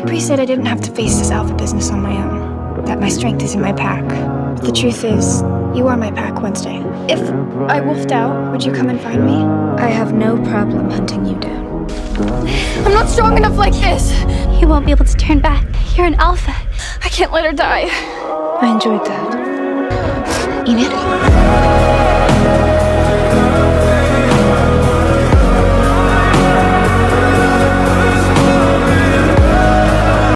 Capri said I didn't have to face this alpha business on my own, that my strength is in my pack. But the truth is, you are my pack, Wednesday. If I wolfed out, would you come and find me? I have no problem hunting you down. I'm not strong enough like this! You won't be able to turn back. You're an alpha. I can't let her die. I enjoyed that.